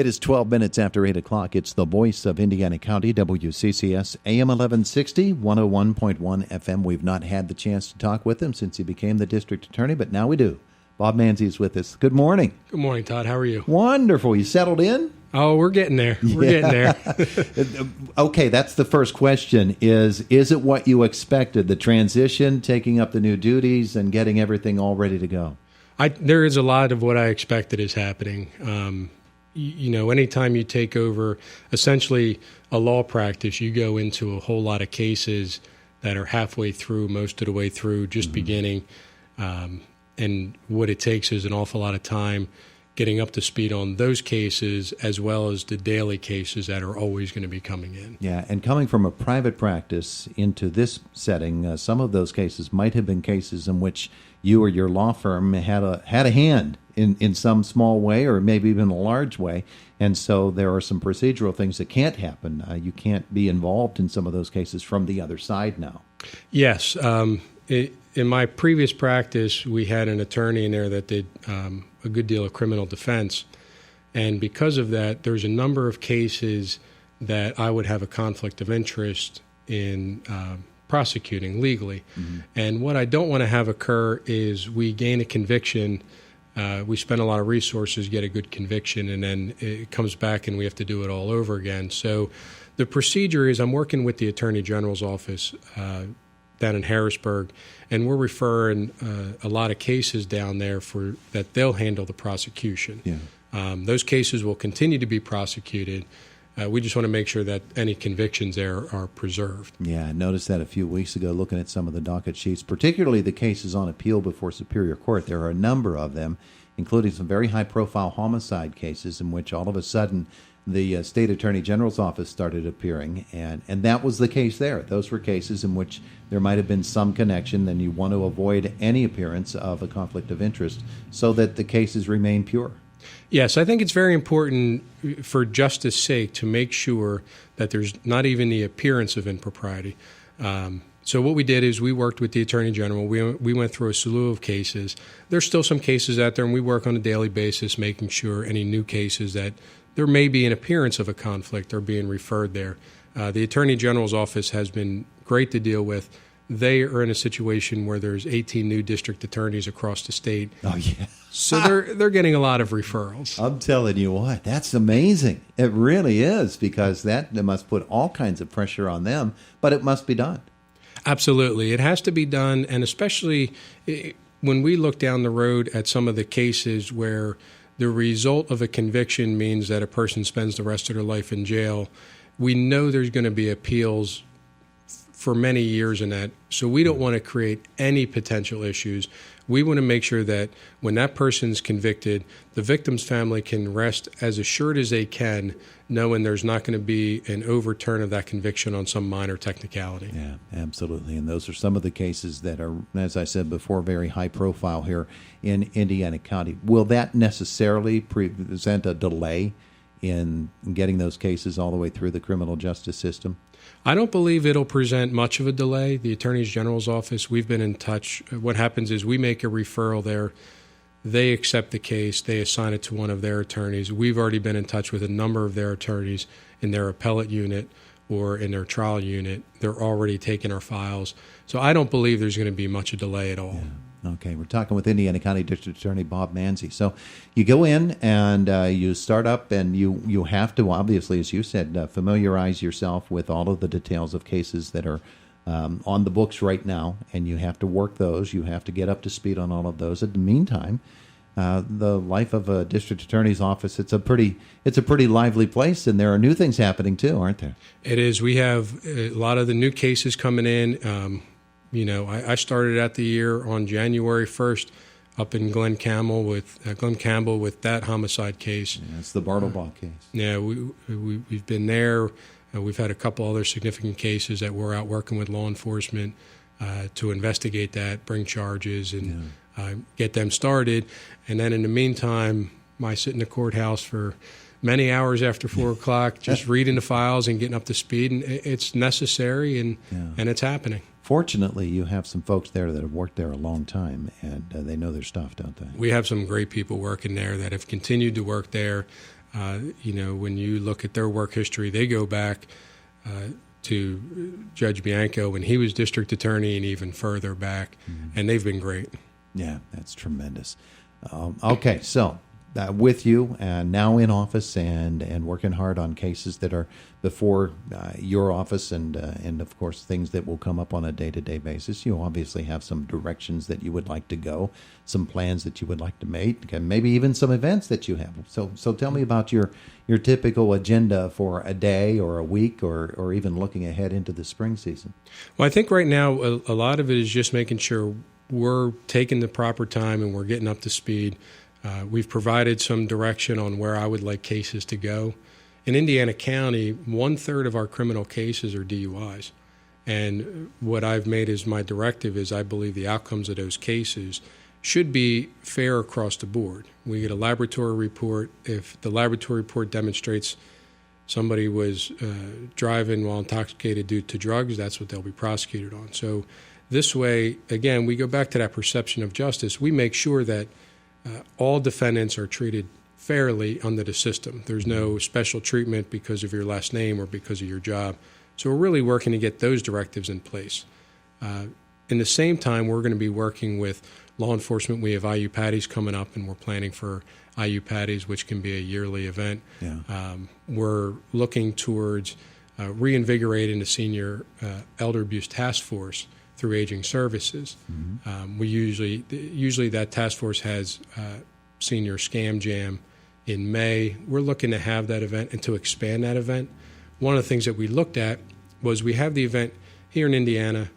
It is 12 minutes after 8 o'clock. It's the voice of Indiana County, WCCS, AM 1160, 101.1 FM. We've not had the chance to talk with him since he became the district attorney, but now we do. Bob Manzi is with us. Good morning. Good morning, Todd. How are you? Wonderful. You settled in? Oh, we're getting there. We're getting there. Okay, that's the first question. Is it what you expected, the transition, taking up the new duties, and getting everything all ready to go? There is a lot of what I expected is happening. Anytime you take over essentially a law practice, you go into a whole lot of cases that are halfway through, most of the way through, just beginning. And what it takes is an awful lot of time getting up to speed on those cases as well as the daily cases that are always going to be coming in. Yeah, and coming from a private practice into this setting, some of those cases might have been cases in which you or your law firm had a hand in some small way or maybe even a large way. And so there are some procedural things that can't happen. You can't be involved in some of those cases from the other side now. Yes. In my previous practice, we had an attorney in there that did a good deal of criminal defense. And because of that, there's a number of cases that I would have a conflict of interest in prosecuting legally. Mm-hmm. And what I don't want to have occur is we gain a conviction, we spend a lot of resources, get a good conviction, and then it comes back and we have to do it all over again. So the procedure is I'm working with the Attorney General's office down in Harrisburg, and we're referring a lot of cases down there for that they'll handle the prosecution. Yeah. Those cases will continue to be prosecuted. We just want to make sure that any convictions there are preserved. Yeah, I noticed that a few weeks ago looking at some of the docket sheets, particularly the cases on appeal before Superior Court. There are a number of them, including some very high-profile homicide cases in which all of a sudden the State Attorney General's office started appearing, and that was the case there. Those were cases in which there might have been some connection, and you want to avoid any appearance of a conflict of interest so that the cases remain pure. Yes, I think it's very important for justice's sake to make sure that there's not even the appearance of impropriety. So what we did is we worked with the Attorney General. We went through a slew of cases. There's still some cases out there, and we work on a daily basis making sure any new cases that there may be an appearance of a conflict are being referred there. The Attorney General's office has been great to deal with. They are in a situation where there's 18 new district attorneys across the state. Oh, yeah. So they're getting a lot of referrals. I'm telling you what, that's amazing. It really is, because that must put all kinds of pressure on them, but it must be done. Absolutely. It has to be done, and especially when we look down the road at some of the cases where the result of a conviction means that a person spends the rest of their life in jail, we know there's going to be appeals for many years in that. So we don't want to create any potential issues. We want to make sure that when that person's convicted, the victim's family can rest as assured as they can, knowing there's not going to be an overturn of that conviction on some minor technicality. Yeah, absolutely. And those are some of the cases that are, as I said before, very high profile here in Indiana County. Will that necessarily present a delay in getting those cases all the way through the criminal justice system? I don't believe it'll present much of a delay. The Attorney General's office, we've been in touch. What happens is we make a referral there. They accept the case. They assign it to one of their attorneys. We've already been in touch with a number of their attorneys in their appellate unit or in their trial unit. They're already taking our files. So I don't believe there's going to be much of a delay at all. Yeah. Okay, we're talking with Indiana County District Attorney Bob Manzi. So you go in and you start up, and you have to, obviously, as you said, familiarize yourself with all of the details of cases that are on the books right now, and you have to work those. You have to get up to speed on all of those. In the meantime, the life of a district attorney's office, it's a pretty lively place, and there are new things happening too, aren't there? It is. We have a lot of the new cases coming in. I started out the year on January 1st up in Glen Campbell with that homicide case. Yeah, it's the Bartlebach case. Yeah, we've been there. We've had a couple other significant cases that we're out working with law enforcement to investigate that, bring charges, and get them started. And then in the meantime, I sit in the courthouse for many hours after 4 o'clock, just reading the files and getting up to speed. And it's necessary, and it's happening. Fortunately, you have some folks there that have worked there a long time, and they know their stuff, don't they? We have some great people working there that have continued to work there. When you look at their work history, they go back to Judge Bianco when he was district attorney and even further back, and they've been great. Yeah, that's tremendous. Okay, so with you and now in office and working hard on cases that are before your office and of course things that will come up on a day-to-day basis, you obviously have some directions that you would like to go, some plans that you would like to make, and maybe even some events that you have. So tell me about your typical agenda for a day or a week or even looking ahead into the spring season. Well, I think right now a lot of it is just making sure we're taking the proper time and we're getting up to speed. We've provided some direction on where I would like cases to go. In Indiana County, 1/3 of our criminal cases are DUIs. And what I've made as my directive is I believe the outcomes of those cases should be fair across the board. We get a laboratory report. If the laboratory report demonstrates somebody was driving while intoxicated due to drugs, that's what they'll be prosecuted on. So this way, again, we go back to that perception of justice. We make sure that all defendants are treated fairly under the system. There's no special treatment because of your last name or because of your job. So we're really working to get those directives in place. In the same time, we're going to be working with law enforcement. We have IU Patties coming up, and we're planning for IU Patties, which can be a yearly event. Yeah. We're looking towards reinvigorating the senior elder abuse task force through aging services. We usually that task force has senior scam jam in May. We're looking to have that event and to expand that event. One of the things that we looked at was we have the event here in Indiana.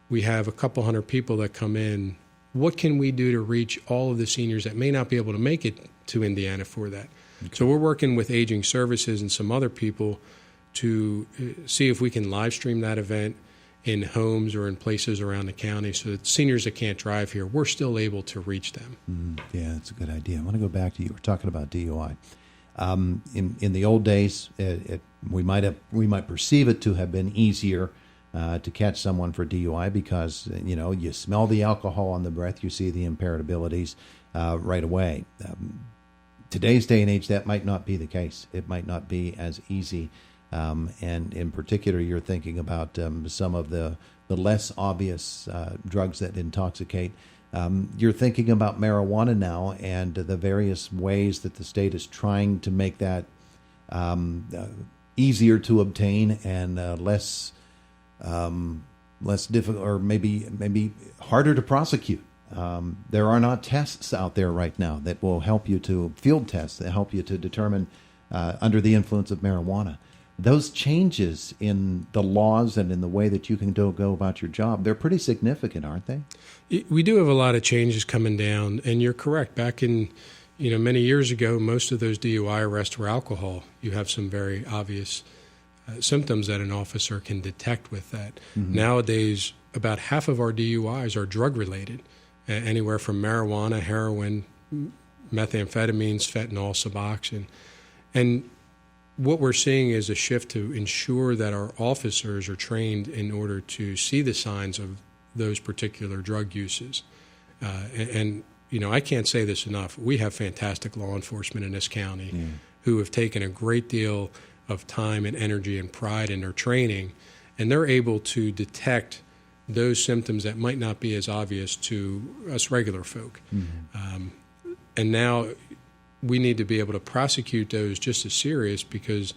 We have a couple hundred people that come in. What can we do to reach all of the seniors that may not be able to make it to Indiana for that? Okay. So we're working with aging services and some other people to see if we can live stream that event in homes or in places around the county so that seniors that can't drive here, we're still able to reach them. Yeah, that's a good idea. I want to go back to you were talking about DUI. In the old days, we might perceive it to have been easier to catch someone for DUI because, you smell the alcohol on the breath, you see the imperabilities right away. Today's day and age, that might not be the case. It might not be as easy. And in particular, you're thinking about some of the less obvious drugs that intoxicate. You're thinking about marijuana now and the various ways that the state is trying to make that easier to obtain and less difficult, or maybe harder to prosecute. There are not tests out there right now that will help you to field tests that help you to determine under the influence of marijuana. Those changes in the laws and in the way that you can go about your job, they're pretty significant, aren't they? We do have a lot of changes coming down, and you're correct. Back in, many years ago, most of those DUI arrests were alcohol. You have some very obvious symptoms that an officer can detect with that. Nowadays, about half of our DUIs are drug-related, anywhere from marijuana, heroin, methamphetamines, fentanyl, Suboxone. And what we're seeing is a shift to ensure that our officers are trained in order to see the signs of those particular drug uses. I can't say this enough. We have fantastic law enforcement in this county who have taken a great deal of time and energy and pride in their training, and they're able to detect those symptoms that might not be as obvious to us regular folk. And now we need to be able to prosecute those just as serious, because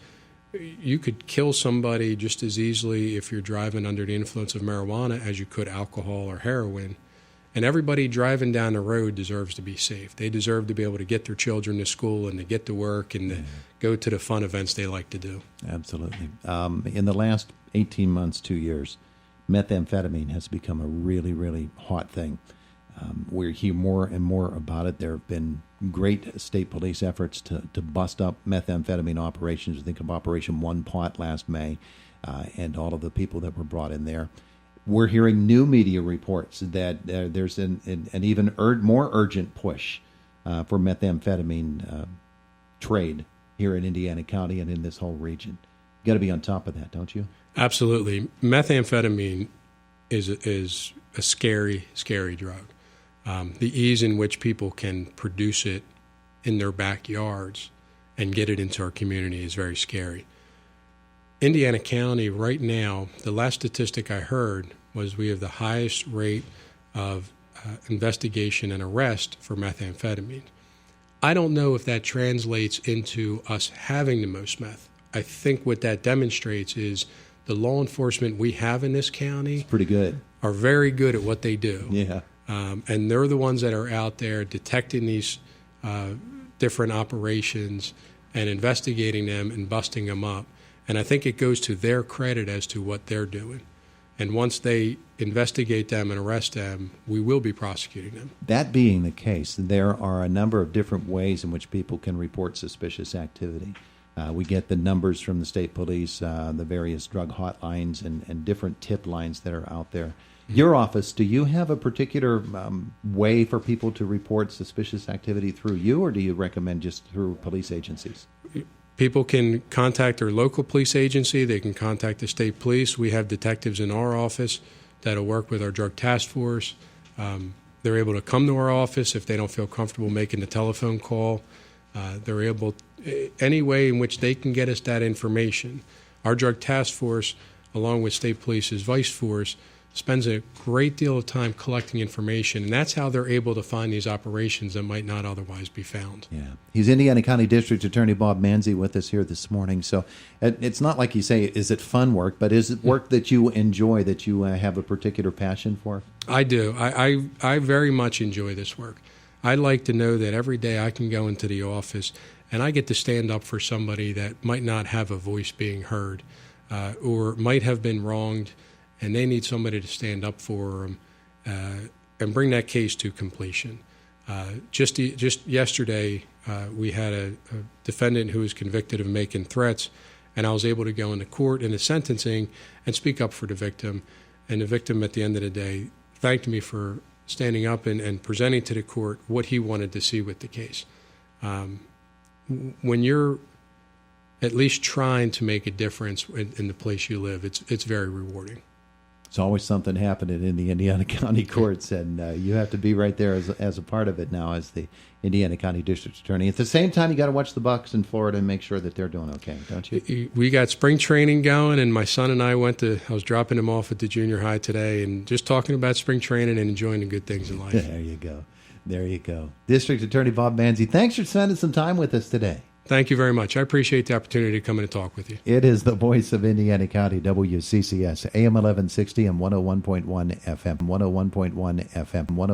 you could kill somebody just as easily if you're driving under the influence of marijuana as you could alcohol or heroin. And everybody driving down the road deserves to be safe. They deserve to be able to get their children to school and to get to work and to go to the fun events they like to do. Absolutely. In the last 18 months, 2 years, methamphetamine has become a really, really hot thing. We hear more and more about it. There have been great state police efforts to bust up methamphetamine operations. Think of Operation One Pot last May and all of the people that were brought in there. We're hearing new media reports that there's an even more urgent push for methamphetamine trade here in Indiana County and in this whole region. You got to be on top of that, don't you? Absolutely. Methamphetamine is a scary, scary drug. The ease in which people can produce it in their backyards and get it into our community is very scary. Indiana County right now, the last statistic I heard was we have the highest rate of investigation and arrest for methamphetamine. I don't know if that translates into us having the most meth. I think what that demonstrates is the law enforcement we have in this county It's pretty good. are very good at what they do. Yeah. And they're the ones that are out there detecting these different operations and investigating them and busting them up. And I think it goes to their credit as to what they're doing. And once they investigate them and arrest them, we will be prosecuting them. That being the case, there are a number of different ways in which people can report suspicious activity. We get the numbers from the state police, the various drug hotlines, and different tip lines that are out there. Your office, do you have a particular way for people to report suspicious activity through you, or do you recommend just through police agencies? People can contact their local police agency. They can contact the state police. We have detectives in our office that'll work with our drug task force. They're able to come to our office if they don't feel comfortable making the telephone call. They're able, any way in which they can get us that information. Our drug task force, along with state police's vice force, spends a great deal of time collecting information, and that's how they're able to find these operations that might not otherwise be found. Yeah. He's Indiana County District Attorney Bob Manzi with us here this morning. So it's not like you say, is it fun work, but is it work that you enjoy, that you have a particular passion for? I do. I very much enjoy this work. I like to know that every day I can go into the office and I get to stand up for somebody that might not have a voice being heard or might have been wronged, and they need somebody to stand up for them and bring that case to completion. Just yesterday, we had a defendant who was convicted of making threats, and I was able to go into court in the sentencing and speak up for the victim. And the victim, at the end of the day, thanked me for standing up and presenting to the court what he wanted to see with the case. When you're at least trying to make a difference in the place you live, it's very rewarding. It's always something happening in the Indiana County courts, and you have to be right there as a part of it now as the Indiana County District Attorney. At the same time, you got to watch the Bucks in Florida and make sure that they're doing okay, don't you? We got spring training going, and my son and I I was dropping him off at the junior high today and just talking about spring training and enjoying the good things in life. There you go. There you go. District Attorney Bob Manzi, thanks for spending some time with us today. Thank you very much. I appreciate the opportunity to come in and talk with you. It is the voice of Indiana County, WCCS, AM 1160 and 101.1 FM, 101.1 FM,